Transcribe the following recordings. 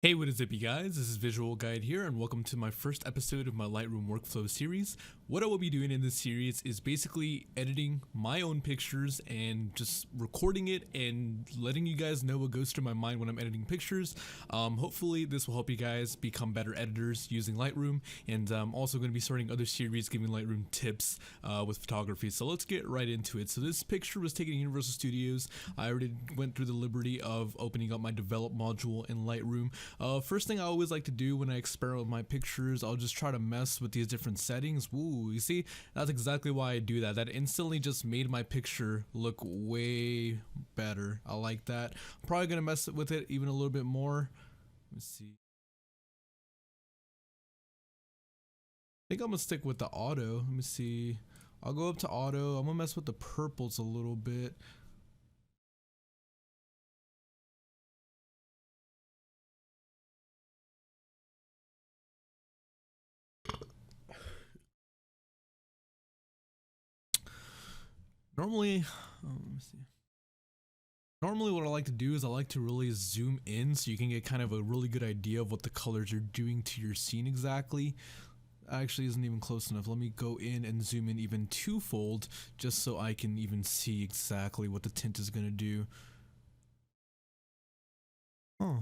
Hey, what is up, you guys? This is Visual Guide here, and welcome to my first episode of my Lightroom workflow series. What I will be doing in this series is basically editing my own pictures and just recording it and letting you guys know what goes through my mind when I'm editing pictures. Hopefully this will help you guys become better editors using Lightroom, and I'm also going to be starting other series giving Lightroom tips with photography. So let's get right into it. So this picture was taken in Universal Studios. I already went through the liberty of opening up my develop module in Lightroom. First thing I always like to do when I experiment with my pictures, I'll just try to mess with these different settings. Woo, you see, that's exactly why I do that. That instantly just made my picture look way better. I like that. I'm probably gonna mess with it even a little bit more. Let's see. I think I'm gonna stick with the auto. Let me see. I'll go up to auto. I'm gonna mess with the purples a little bit. Normally, let me see. Normally what I like to do is I like to really zoom in so you can get kind of a really good idea of what the colors are doing to your scene exactly. Actually isn't even close enough. Let me go in and zoom in even twofold just so I can even see exactly what the tint is going to do. Huh.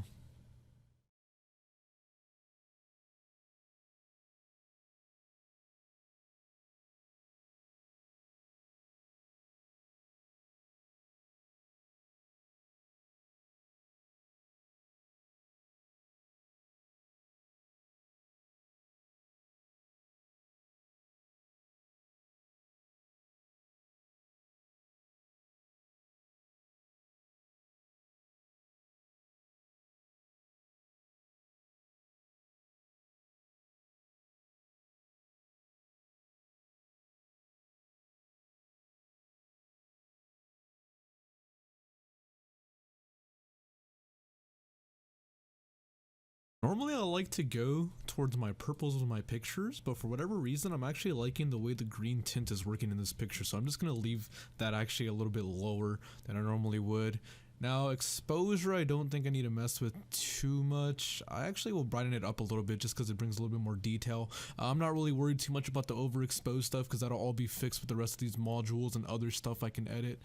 Normally I like to go towards my purples with my pictures, but for whatever reason I'm actually liking the way the green tint is working in this picture, so I'm just going to leave that actually a little bit lower than I normally would. Now exposure, I don't think I need to mess with too much. I actually will brighten it up a little bit just because it brings a little bit more detail. I'm not really worried too much about the overexposed stuff because that'll all be fixed with the rest of these modules and other stuff I can edit.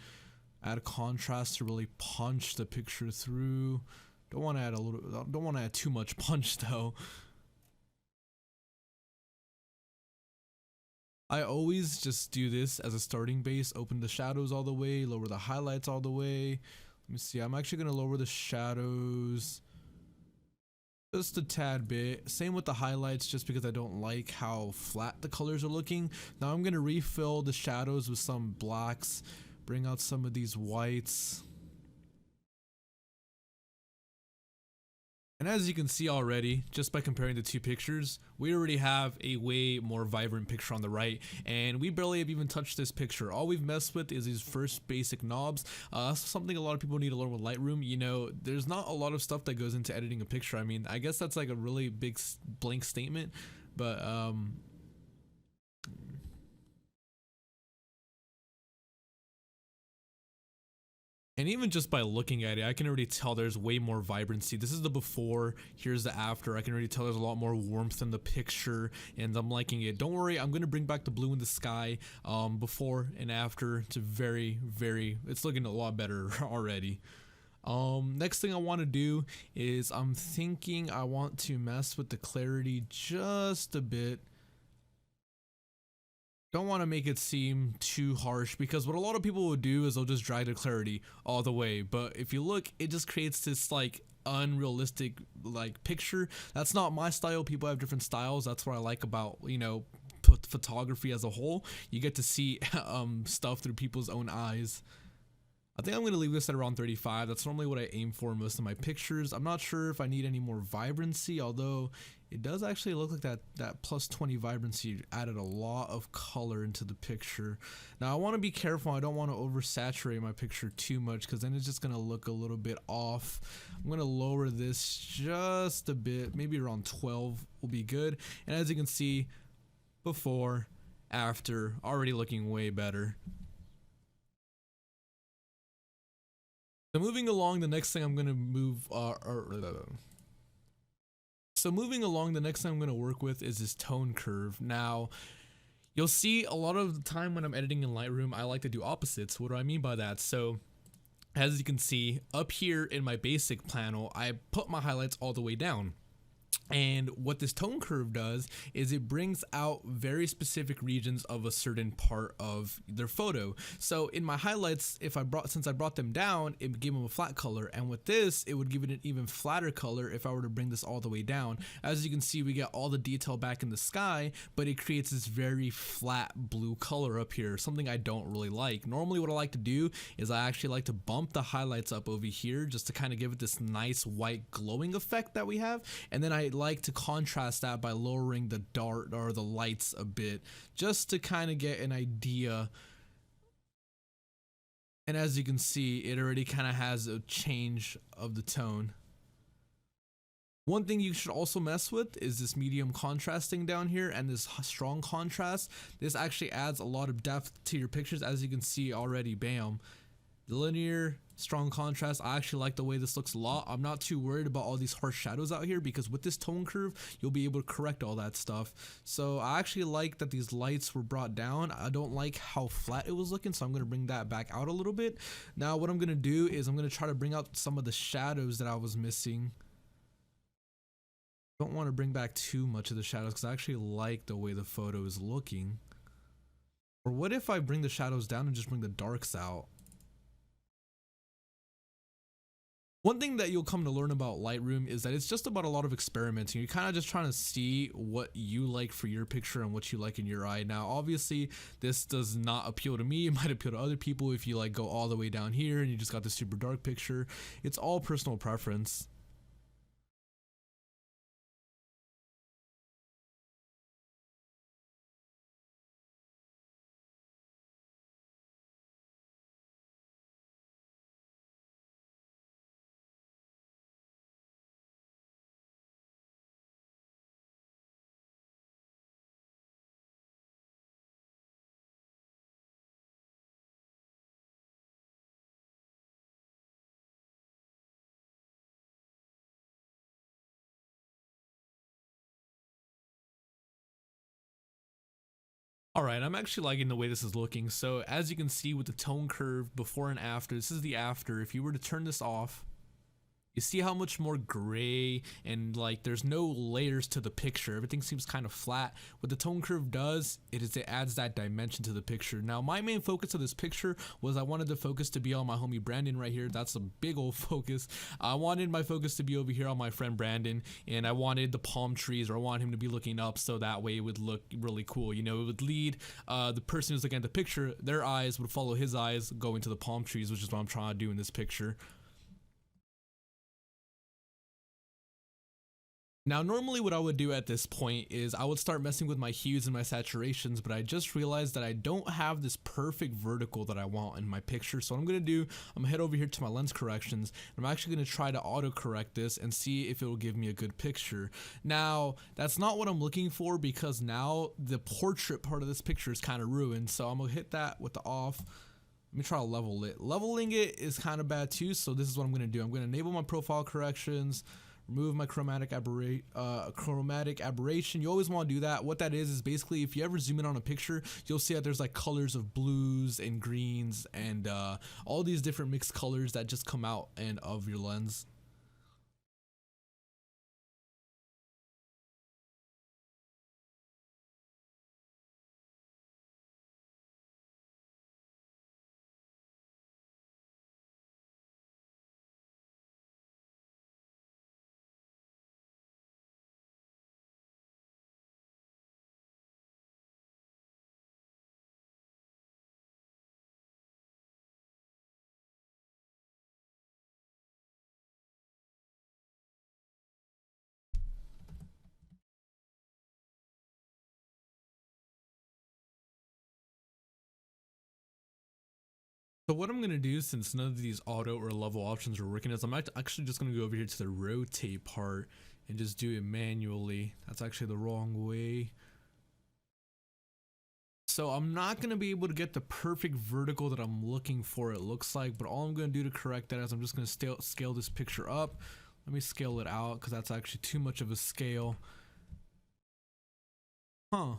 Add contrast to really punch the picture through. Don't want to add too much punch though. I always just do this as a starting base, open the shadows all the way, lower the highlights all the way. Let me see, I'm actually going to lower the shadows just a tad bit. Same with the highlights just because I don't like how flat the colors are looking. Now I'm going to refill the shadows with some blacks, bring out some of these whites. And as you can see already, just by comparing the two pictures, we already have a way more vibrant picture on the right, and we barely have even touched this picture. All we've messed with is these first basic knobs. Something a lot of people need to learn with Lightroom. You know, there's not a lot of stuff that goes into editing a picture. I mean, I guess that's like a really big blank statement, but and even just by looking at it, I can already tell there's way more vibrancy. This is the before, here's the after. I can already tell there's a lot more warmth in the picture, and I'm liking it. Don't worry, I'm going to bring back the blue in the sky before and after to it's looking a lot better already. Next thing I want to do is I'm thinking I want to mess with the clarity just a bit. Don't want to make it seem too harsh because what a lot of people will do is they'll just drag the clarity all the way, but if you look, it just creates this like unrealistic like picture. That's not my style. People have different styles. That's what I like about, you know, photography as a whole. You get to see stuff through people's own eyes. I think I'm going to leave this at around 35. That's normally what I aim for in most of my pictures. I'm not sure if I need any more vibrancy, although it does actually look like that plus 20 vibrancy added a lot of color into the picture. Now I want to be careful. I don't want to oversaturate my picture too much because then it's just going to look a little bit off. I'm going to lower this just a bit. Maybe around 12 will be good. And as you can see, before, after, already looking way better. So moving along, the next thing I'm going to move So moving along, the next thing I'm going to work with is this tone curve. Now, you'll see a lot of the time when I'm editing in Lightroom, I like to do opposites. What do I mean by that? So as you can see up here in my basic panel, I put my highlights all the way down. And what this tone curve does is it brings out very specific regions of a certain part of their photo. So in my highlights, since I brought them down, it gave them a flat color, and with this, it would give it an even flatter color if I were to bring this all the way down. As you can see, we get all the detail back in the sky, but it creates this very flat blue color up here, something I don't really like. Normally what I like to do is I actually like to bump the highlights up over here just to kind of give it this nice white glowing effect that we have, and then I like to contrast that by lowering the dart or the lights a bit just to kind of get an idea. And as you can see, it already kind of has a change of the tone. One thing you should also mess with is this medium contrasting down here and this strong contrast. This actually adds a lot of depth to your pictures. As you can see already, bam. The linear, strong contrast. I actually like the way this looks a lot. I'm not too worried about all these harsh shadows out here because with this tone curve, you'll be able to correct all that stuff. So I actually like that these lights were brought down. I don't like how flat it was looking, so I'm going to bring that back out a little bit. Now what I'm going to do is I'm going to try to bring out some of the shadows that I was missing. Don't want to bring back too much of the shadows because I actually like the way the photo is looking. Or what if I bring the shadows down and just bring the darks out? One thing that you'll come to learn about Lightroom is that it's just about a lot of experimenting. You're kind of just trying to see what you like for your picture and what you like in your eye. Now, obviously, this does not appeal to me. It might appeal to other people if you like go all the way down here and you just got this super dark picture. It's all personal preference. Alright, I'm actually liking the way this is looking. So as you can see with the tone curve before and after, this is the after. If you were to turn this off, you see how much more gray and like there's no layers to the picture. Everything seems kind of flat. What the tone curve does, it adds that dimension to the picture. Now my main focus of this picture was I wanted the focus to be on my homie Brandon right here. That's a big old focus. I wanted my focus to be over here on my friend Brandon, and I wanted the palm trees, or I want him to be looking up so that way it would look really cool. You know, it would lead the person who's looking at the picture, their eyes would follow his eyes going to the palm trees, which is what I'm trying to do in this picture. Now, normally what I would do at this point is I would start messing with my hues and my saturations, but I just realized that I don't have this perfect vertical that I want in my picture. So what I'm going to do, I'm going to head over here to my lens corrections. I'm actually going to try to auto correct this and see if it will give me a good picture. Now, that's not what I'm looking for because now the portrait part of this picture is kind of ruined. So I'm going to hit that with the off. Let me try to level it. Leveling it is kind of bad too, so this is what I'm going to do. I'm going to enable my profile corrections, remove my chromatic aberration. You always want to do that. What that is basically if you ever zoom in on a picture, you'll see that there's like colors of blues and greens and all these different mixed colors that just come out and of your lens. So what I'm going to do, since none of these auto or level options are working, is I'm actually just going to go over here to the rotate part and just do it manually. That's actually the wrong way. So I'm not going to be able to get the perfect vertical that I'm looking for, it looks like, but all I'm going to do to correct that is I'm just going to scale this picture up. Let me scale it out because that's actually too much of a scale. Huh.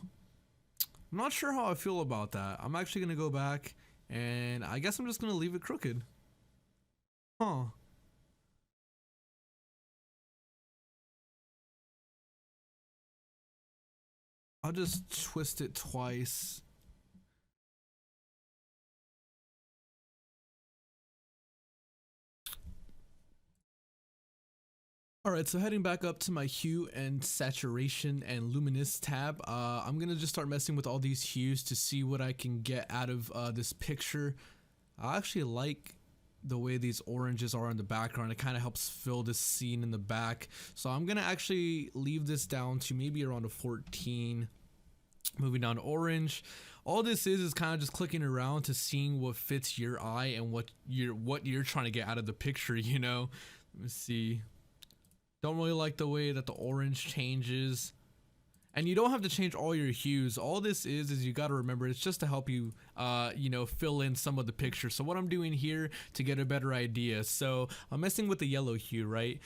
I'm not sure how I feel about that. I'm actually gonna go back and I guess I'm just gonna leave it crooked. Huh. I'll just twist it twice. Alright, so heading back up to my hue and saturation and luminous tab, I'm gonna just start messing with all these hues to see what I can get out of this picture. I actually like the way these oranges are in the background. It kind of helps fill this scene in the back. So I'm gonna actually leave this down to maybe around a 14. Moving down to orange. All this is kind of just clicking around to seeing what fits your eye and what you're trying to get out of the picture, you know. Let me see. Don't really like the way that the orange changes. And you don't have to change all your hues. All this is you got to remember it's just to help you, you know, fill in some of the picture. So what I'm doing here to get a better idea. So I'm messing with the yellow hue, right?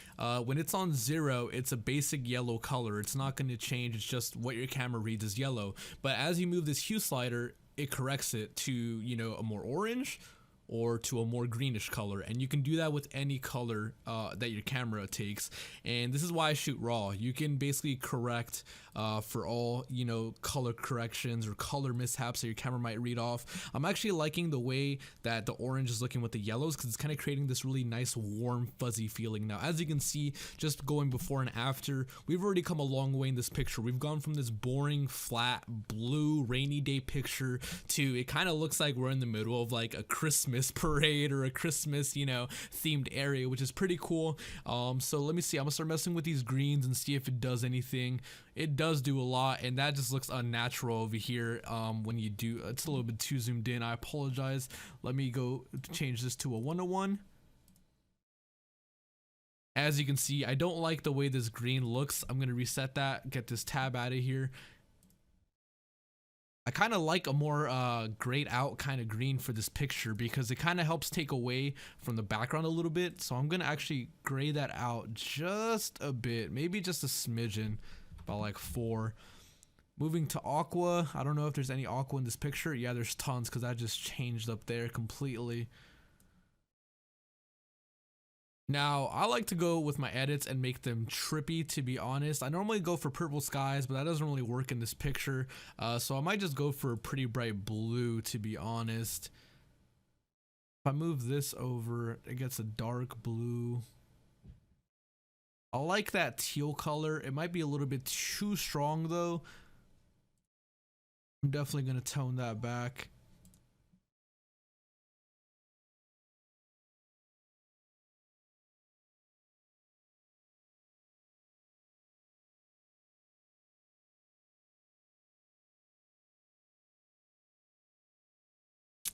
When it's on 0, it's a basic yellow color. It's not going to change. It's just what your camera reads as yellow. But as you move this hue slider, it corrects it to, you know, a more orange or to a more greenish color, and you can do that with any color that your camera takes. And this is why I shoot raw. You can basically correct for all, you know, color corrections or color mishaps that your camera might read off. I'm actually liking the way that the orange is looking with the yellows because it's kind of creating this really nice warm fuzzy feeling. Now as you can see, just going before and after, we've already come a long way in this picture. We've gone from this boring flat blue rainy day picture to it kind of looks like we're in the middle of like a Christmas parade or a Christmas, you know, themed area, which is pretty cool. So let me see, I'm gonna start messing with these greens and see if it does anything. It does do a lot, and that just looks unnatural over here. When you do, it's a little bit too zoomed in, I apologize. Let me go change this to a 1:1. As you can see, I don't like the way this green looks. I'm gonna reset that, get this tab out of here. I kind of like a more grayed out kind of green for this picture because it kind of helps take away from the background a little bit. So I'm gonna actually gray that out just a bit, maybe just a smidgen, about like 4. Moving to aqua. I don't know if there's any aqua in this picture. Yeah, there's tons because that just changed up there completely. Now, I like to go with my edits and make them trippy, to be honest. I normally go for purple skies, but that doesn't really work in this picture. So I might just go for a pretty bright blue, to be honest. If I move this over, it gets a dark blue. I like that teal color. It might be a little bit too strong, though. I'm definitely going to tone that back.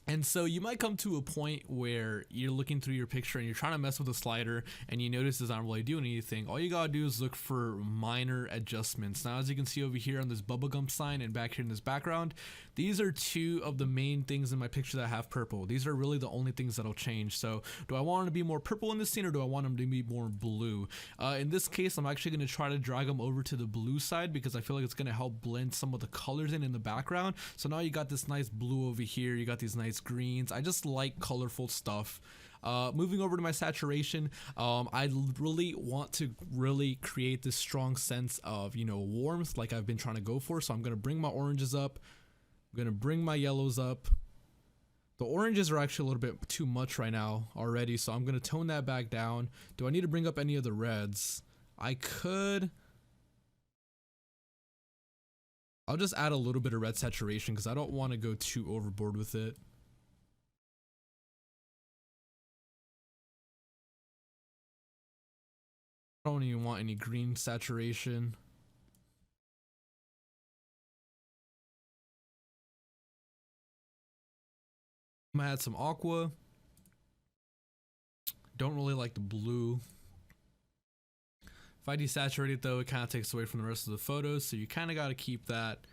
And so you might come to a point where you're looking through your picture and you're trying to mess with the slider and you notice it's not really doing anything. All you gotta do is look for minor adjustments. Now, as you can see over here on this bubblegum sign and back here in this background, these are 2 of the main things in my picture that have purple. These are really the only things that'll change. So do I want them to be more purple in this scene or do I want them to be more blue? In this case, I'm actually gonna try to drag them over to the blue side because I feel like it's gonna help blend some of the colors in the background. So now you got this nice blue over here, you got these nice greens. I just like colorful stuff. Moving over to my saturation, I really want to create this strong sense of, you know, warmth like I've been trying to go for. So I'm gonna bring my oranges up, I'm gonna bring my yellows up. The oranges are actually a little bit too much right now already, so I'm gonna tone that back down. Do I need to bring up any of the reds? I could. I'll just add a little bit of red saturation because I don't want to go too overboard with it. I don't even want any green saturation. I'm gonna add some aqua. Don't really like the blue. If I desaturate it though, it kind of takes away from the rest of the photos, so you kind of got to keep that.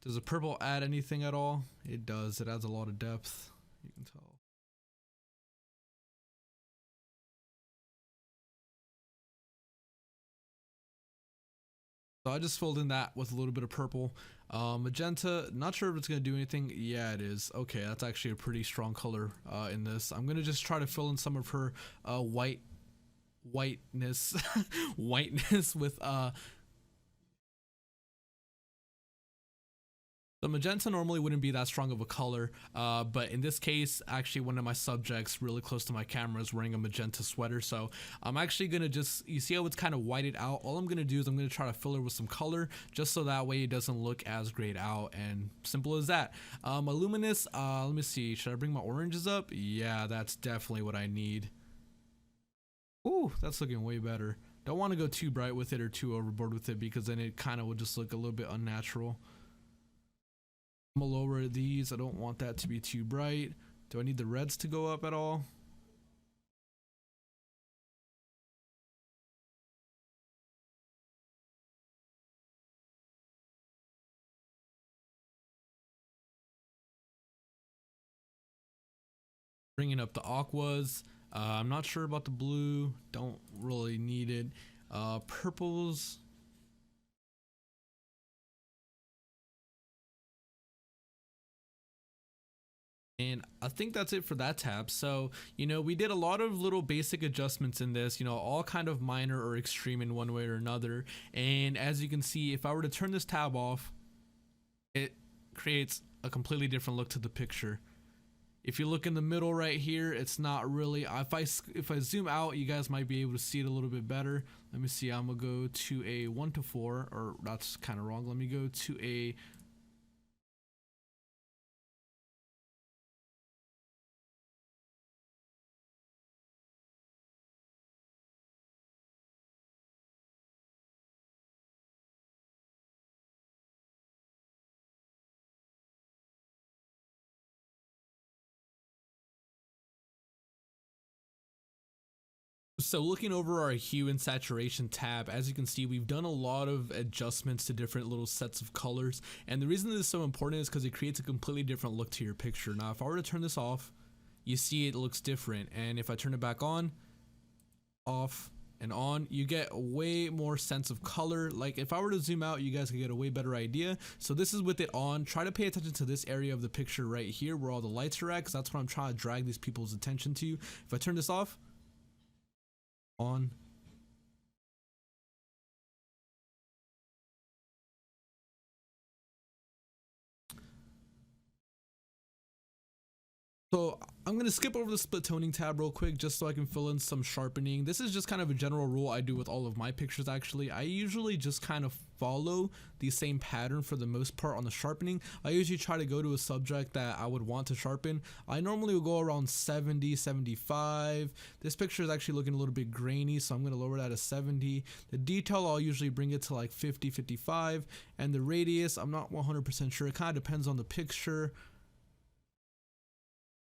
Does the purple add anything at all? It does. It adds a lot of depth. You can tell. So I just filled in that with a little bit of purple. Magenta, not sure if it's going to do anything. Yeah, it is. Okay, that's actually a pretty strong color in this. I'm going to just try to fill in some of her whiteness whiteness with the magenta normally wouldn't be that strong of a color, but in this case, actually one of my subjects really close to my camera is wearing a magenta sweater, so I'm actually gonna just, you see how it's kind of whited out? All I'm gonna do is I'm gonna try to fill her with some color, just so that way it doesn't look as grayed out, and simple as that. A luminous, let me see, should I bring my oranges up? Yeah, that's definitely what I need. Ooh, that's looking way better. Don't want to go too bright with it or too overboard with it, because then it kind of would just look a little bit unnatural. I'm gonna lower these. I don't want that to be too bright. Do I need the reds to go up at all? Bringing up the aquas. I'm not sure about the blue. Don't really need it. Purples. And I think that's it for that tab. So, you know, we did a lot of little basic adjustments in this, you know, all kind of minor or extreme in one way or another. And as you can see, if I were to turn this tab off, it creates a completely different look to the picture. If you look in the middle right here, it's not really, if I zoom out, you guys might be able to see it a little bit better. Let me see, I'm gonna go to a 1:4, or that's kind of wrong. Let me go to a So looking over our hue and saturation tab, as you can see, we've done a lot of adjustments to different little sets of colors. And the reason this is so important is because it creates a completely different look to your picture. Now, if I were to turn this off, you see it looks different. And if I turn it back on, off, and on, you get a way more sense of color. Like if I were to zoom out, you guys could get a way better idea. So this is with it on. Try to pay attention to this area of the picture right here where all the lights are at, because that's what I'm trying to drag these people's attention to. If I turn this off, on, so I'm going to skip over the split toning tab real quick just so I can fill in some sharpening. This is just kind of a general rule I do with all of my pictures actually. I usually just kind of follow the same pattern for the most part on the sharpening. I usually try to go to a subject that I would want to sharpen. I normally will go around 70, 75. This picture is actually looking a little bit grainy, so I'm going to lower that to 70. The detail, I'll usually bring it to like 50, 55. And the radius, I'm not 100% sure. It kind of depends on the picture.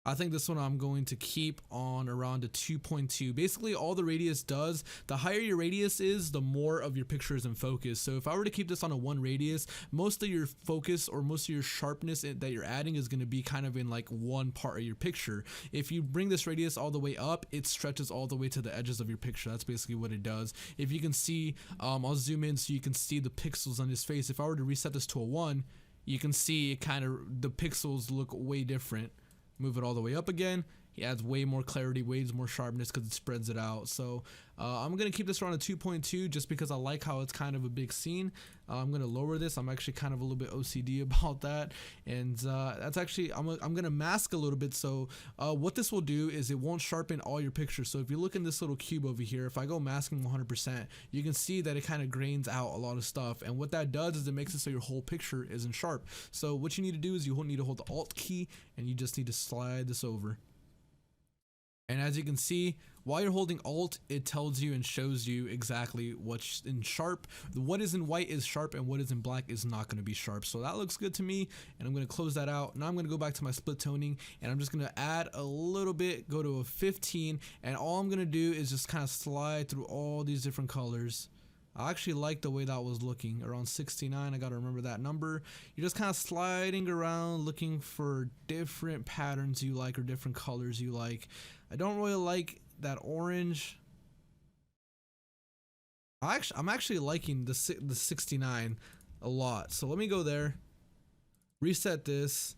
I think this one I'm going to keep on around a 2.2. Basically, all the radius does, the higher your radius is, the more of your picture is in focus. So if I were to keep this on a 1 radius, most of your focus or most of your sharpness that you're adding is going to be kind of in like one part of your picture. If you bring this radius all the way up, it stretches all the way to the edges of your picture. That's basically what it does. If you can see, I'll zoom in so you can see the pixels on his face. If I were to reset this to a 1, you can see it kind of, the pixels look way different. Move it all the way up again, he adds way more clarity, way more sharpness because it spreads it out. So I'm going to keep this around a 2.2 just because I like how it's kind of a big scene. I'm going to lower this. I'm actually kind of a little bit OCD about that. And that's actually, I'm going to mask a little bit. So what this will do is it won't sharpen all your pictures. So if you look in this little cube over here, if I go masking 100%, you can see that it kind of grains out a lot of stuff. And what that does is it makes it so your whole picture isn't sharp. So what you need to do is you need to hold the Alt key and you just need to slide this over. And as you can see, while you're holding Alt, it tells you and shows you exactly what's in sharp. What is in white is sharp and what is in black is not going to be sharp. So that looks good to me. And I'm going to close that out. Now I'm going to go back to my split toning and I'm just going to add a little bit, go to a 15. And all I'm going to do is just kind of slide through all these different colors. I actually like the way that was looking around 69. I got to remember that number. You're just kind of sliding around looking for different patterns you like or different colors you like. I don't really like that orange. I'm actually liking the 69 a lot. So let me go there, reset this,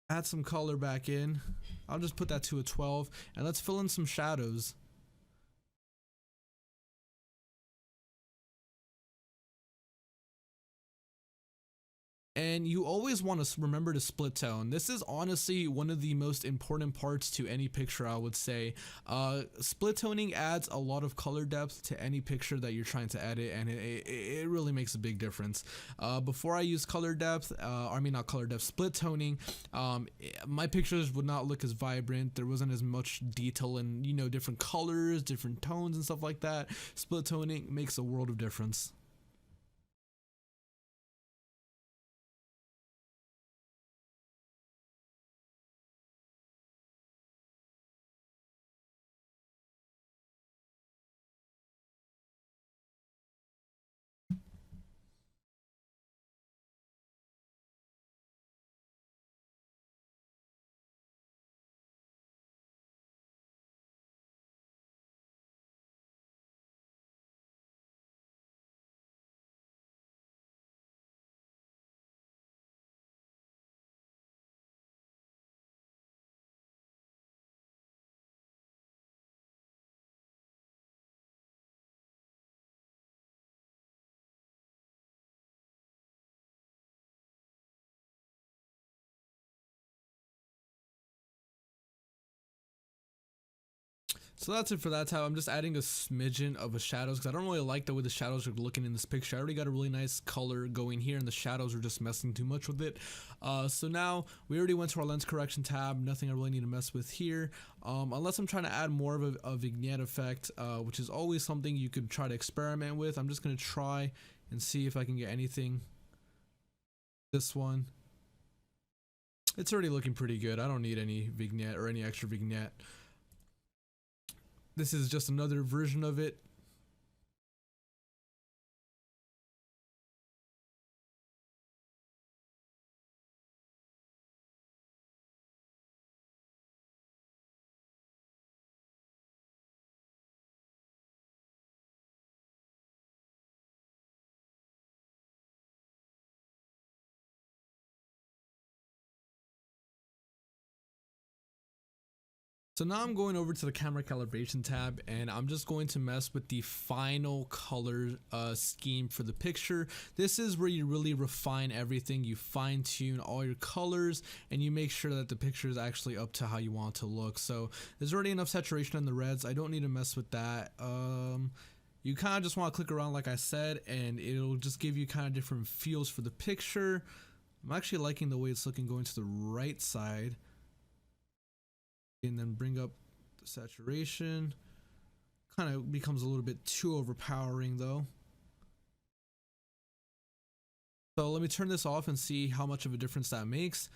add some color back in. I'll just put that to a 12 and let's fill in some shadows. And you always want to remember to split tone. This is honestly one of the most important parts to any picture, I would say. Split toning adds a lot of color depth to any picture that you're trying to edit, and it really makes a big difference. Before I use color depth, I mean not color depth, split toning, my pictures would not look as vibrant. There wasn't as much detail in, you know, different colors, different tones and stuff like that. Split toning makes a world of difference. So that's it for that tab. I'm just adding a smidgen of a shadows because I don't really like the way the shadows are looking in this picture. I already got a really nice color going here and the shadows are just messing too much with it. So now we already went to our lens correction tab. Nothing I really need to mess with here. Unless I'm trying to add more of a vignette effect, which is always something you could try to experiment with. I'm just going to try and see if I can get anything. This one. It's already looking pretty good. I don't need any vignette or any extra vignette. This is just another version of it. So now I'm going over to the camera calibration tab and I'm just going to mess with the final color scheme for the picture. This is where you really refine everything. You fine tune all your colors and you make sure that the picture is actually up to how you want it to look. So there's already enough saturation in the reds. I don't need to mess with that. You kind of just want to click around like I said and it'll just give you kind of different feels for the picture. I'm actually liking the way it's looking going to the right side. And then bring up the saturation. Kind of becomes a little bit too overpowering though. So let me turn this off and see how much of a difference that makes.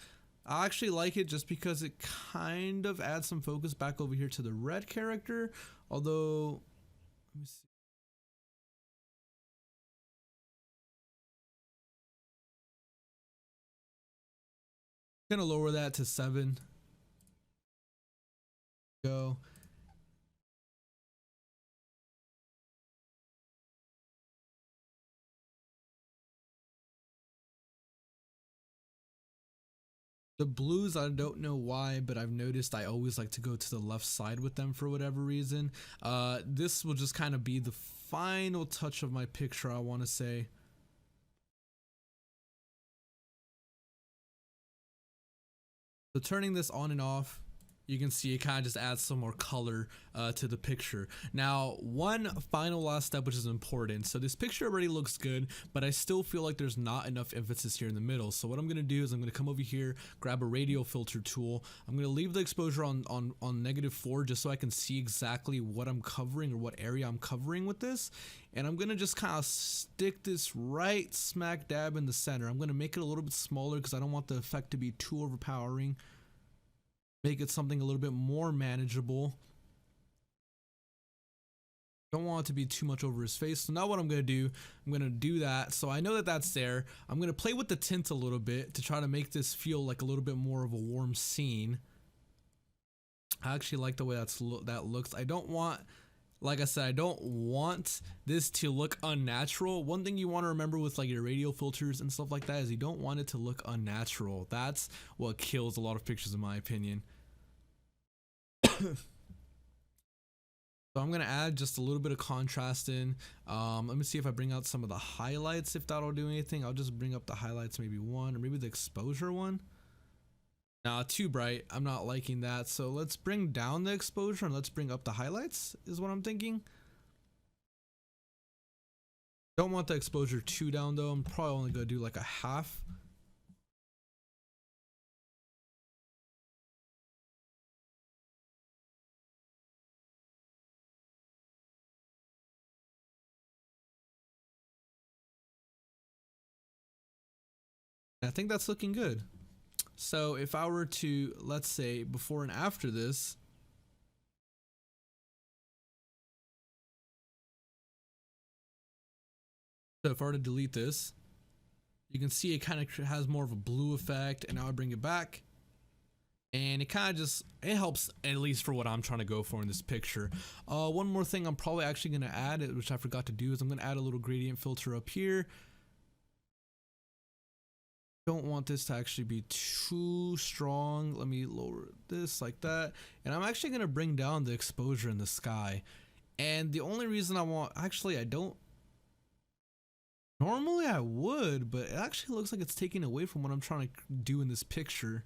I actually like it just because it kind of adds some focus back over here to the red character. Although, let me see. I'm gonna lower that to 7. Go. The blues, I don't know why, but I've noticed I always like to go to the left side with them for whatever reason. This will just kind of be the final touch of my picture, I want to say. So turning this on and off, you can see it kind of just adds some more color to the picture. Now, one final last step, which is important. So this picture already looks good, but I still feel like there's not enough emphasis here in the middle. So what I'm gonna do is I'm gonna come over here, grab a radial filter tool. I'm gonna leave the exposure on -4 just so I can see exactly what I'm covering or what area I'm covering with this. And I'm gonna just kind of stick this right smack dab in the center. I'm gonna make it a little bit smaller because I don't want the effect to be too overpowering. Make it something a little bit more manageable. Don't want it to be too much over his face. So now what I'm going to do, I'm going to do that. So I know that that's there. I'm going to play with the tint a little bit to try to make this feel like a little bit more of a warm scene. I actually like the way that looks. I don't want Like I said, I don't want this to look unnatural. One thing you want to remember with like your radio filters and stuff like that is you don't want it to look unnatural. That's what kills a lot of pictures in my opinion. So I'm gonna add just a little bit of contrast in. Let me see if I bring out some of the highlights, if that'll do anything. I'll just bring up the highlights, maybe one, or maybe the exposure one. Nah, too bright. I'm not liking that. So let's bring down the exposure and let's bring up the highlights is what I'm thinking. Don't want the exposure too down though. I'm probably only gonna do like a half. I think that's looking good. So if I were to, let's say, before and after this, so if I were to delete this, you can see it kind of has more of a blue effect, and now I bring it back, and it kind of just, it helps, at least for what I'm trying to go for in this picture. One more thing I'm probably actually going to add, which I forgot to do, is I'm going to add a little gradient filter up here. Don't want this to actually be too strong. Let me lower this like that, and I'm actually going to bring down the exposure in the sky. And the only reason I want, actually I don't, normally I would, but it actually looks like it's taking away from what I'm trying to do in this picture,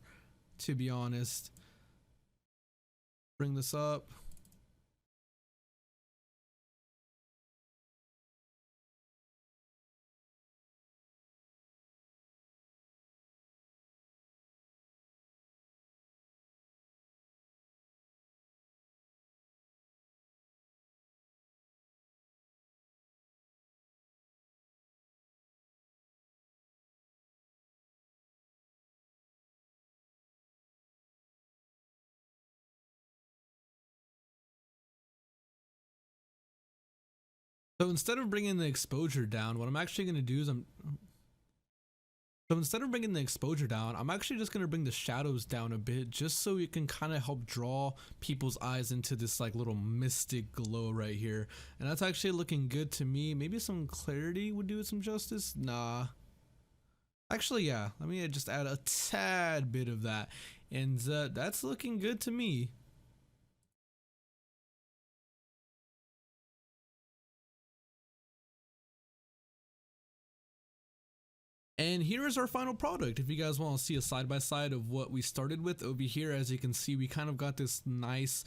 to be honest. Bring this up. So instead of bringing the exposure down, what I'm actually going to do is instead of bringing the exposure down, I'm actually just going to bring the shadows down a bit, just so it can kind of help draw people's eyes into this like little mystic glow right here. And that's actually looking good to me. Maybe some clarity would do it some justice. Nah. Actually, yeah. Let me just add a tad bit of that. And that's looking good to me. And here is our final product. If you guys want to see a side-by-side of what we started with over here, as you can see, we kind of got this nice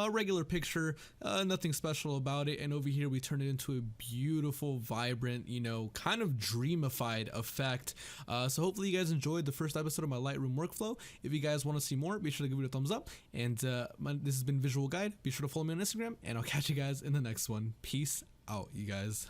regular picture, nothing special about it. And over here we turned it into a beautiful, vibrant, you know, kind of dreamified effect. So hopefully you guys enjoyed the first episode of my Lightroom workflow. If you guys want to see more, be sure to give it a thumbs up. And this has been Visual Guide. Be sure to follow me on Instagram, and I'll catch you guys in the next one. Peace out, you guys.